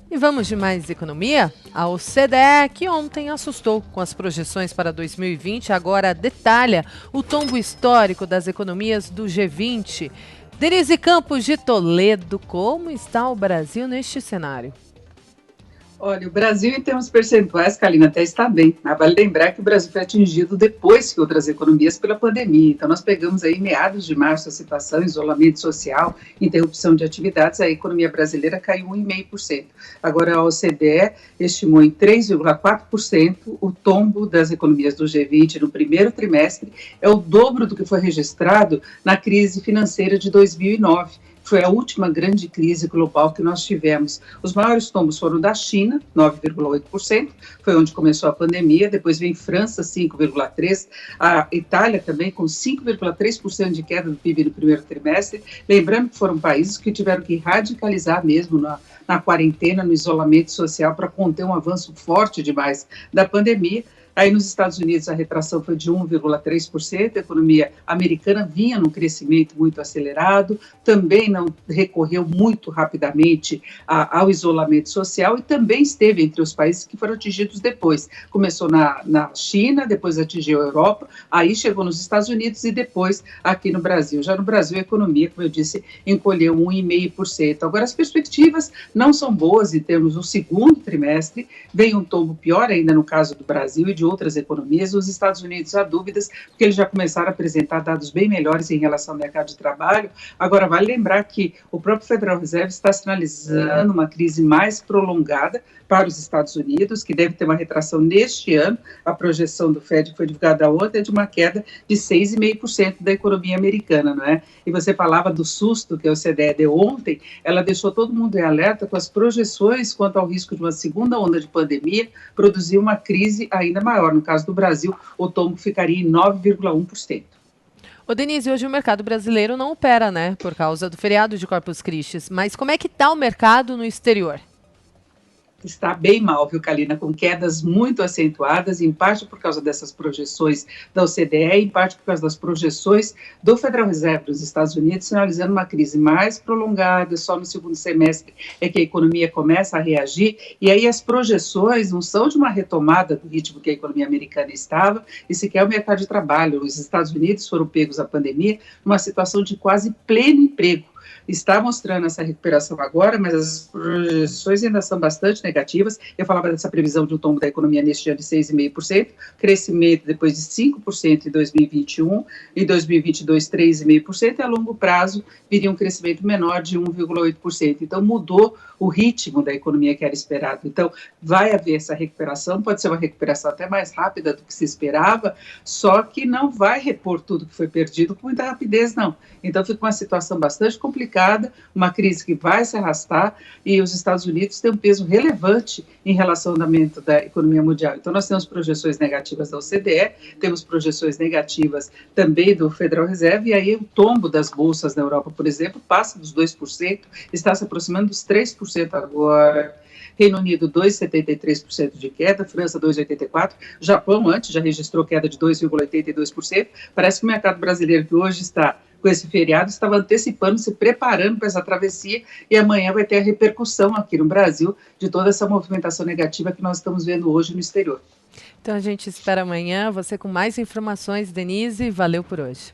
E vamos de mais economia? A OCDE, que ontem assustou com as projeções para 2020, agora detalha o tombo histórico das economias do G20. Denise Campos de Toledo, como está o Brasil neste cenário? Olha, o Brasil, em termos percentuais, Kalina, até está bem. Mas vale lembrar que o Brasil foi atingido depois que outras economias pela pandemia. Então, nós pegamos aí meados de março a situação, isolamento social, interrupção de atividades, a economia brasileira caiu 1,5%. Agora, a OCDE estimou em 3,4% o tombo das economias do G20 no primeiro trimestre, é o dobro do que foi registrado na crise financeira de 2009. Foi a última grande crise global que nós tivemos. Os maiores tombos foram da China, 9,8%, foi onde começou a pandemia, depois vem França, 5,3%, a Itália também com 5,3% de queda do PIB no primeiro trimestre, lembrando que foram países que tiveram que radicalizar mesmo na quarentena, no isolamento social, para conter um avanço forte demais da pandemia. Aí nos Estados Unidos a retração foi de 1,3%, a economia americana vinha num crescimento muito acelerado, também não recorreu muito rapidamente ao isolamento social e também esteve entre os países que foram atingidos depois. Começou na China, depois atingiu a Europa, aí chegou nos Estados Unidos e depois aqui no Brasil. Já no Brasil a economia, como eu disse, encolheu 1,5%. Agora as perspectivas não são boas em termos do segundo trimestre, vem um tombo pior ainda no caso do Brasil e de outras economias. Os Estados Unidos há dúvidas, porque eles já começaram a apresentar dados bem melhores em relação ao mercado de trabalho. Agora, vale lembrar que o próprio Federal Reserve está sinalizando uma crise mais prolongada para os Estados Unidos, que deve ter uma retração neste ano. A projeção do FED, que foi divulgada ontem, é de uma queda de 6,5% da economia americana, não é? E você falava do susto que a OCDE deu ontem, ela deixou todo mundo em alerta com as projeções quanto ao risco de uma segunda onda de pandemia produzir uma crise ainda maior. No caso do Brasil, o tombo ficaria em 9,1%. Ô Denise, hoje o mercado brasileiro não opera, né, por causa do feriado de Corpus Christi, mas como é que está o mercado no exterior? Está bem mal, viu, Kalina, com quedas muito acentuadas, em parte por causa dessas projeções da OCDE, em parte por causa das projeções do Federal Reserve dos Estados Unidos, sinalizando uma crise mais prolongada. Só no segundo semestre é que a economia começa a reagir, e aí as projeções não são de uma retomada do ritmo que a economia americana estava, e sequer o mercado de trabalho. Os Estados Unidos foram pegos à pandemia numa situação de quase pleno emprego. Está mostrando essa recuperação agora, mas as projeções ainda são bastante negativas. Eu falava dessa previsão de um tombo da economia neste ano de 6,5%, crescimento depois de 5% em 2021, em 2022 3,5%, e a longo prazo viria um crescimento menor de 1,8%. Então mudou o ritmo da economia que era esperado. Então vai haver essa recuperação, pode ser uma recuperação até mais rápida do que se esperava, só que não vai repor tudo que foi perdido com muita rapidez, não. Então fica uma situação bastante complicada, uma crise que vai se arrastar, e os Estados Unidos têm um peso relevante em relação ao andamento da economia mundial. Então nós temos projeções negativas da OCDE, temos projeções negativas também do Federal Reserve, e aí o tombo das bolsas na Europa, por exemplo, passa dos 2%, está se aproximando dos 3% agora. Reino Unido 2,73% de queda, França 2,84%, Japão antes já registrou queda de 2,82%. Parece que o mercado brasileiro, que hoje está com esse feriado, estava antecipando, se preparando para essa travessia, e amanhã vai ter a repercussão aqui no Brasil de toda essa movimentação negativa que nós estamos vendo hoje no exterior. Então a gente espera amanhã você com mais informações, Denise. Valeu por hoje.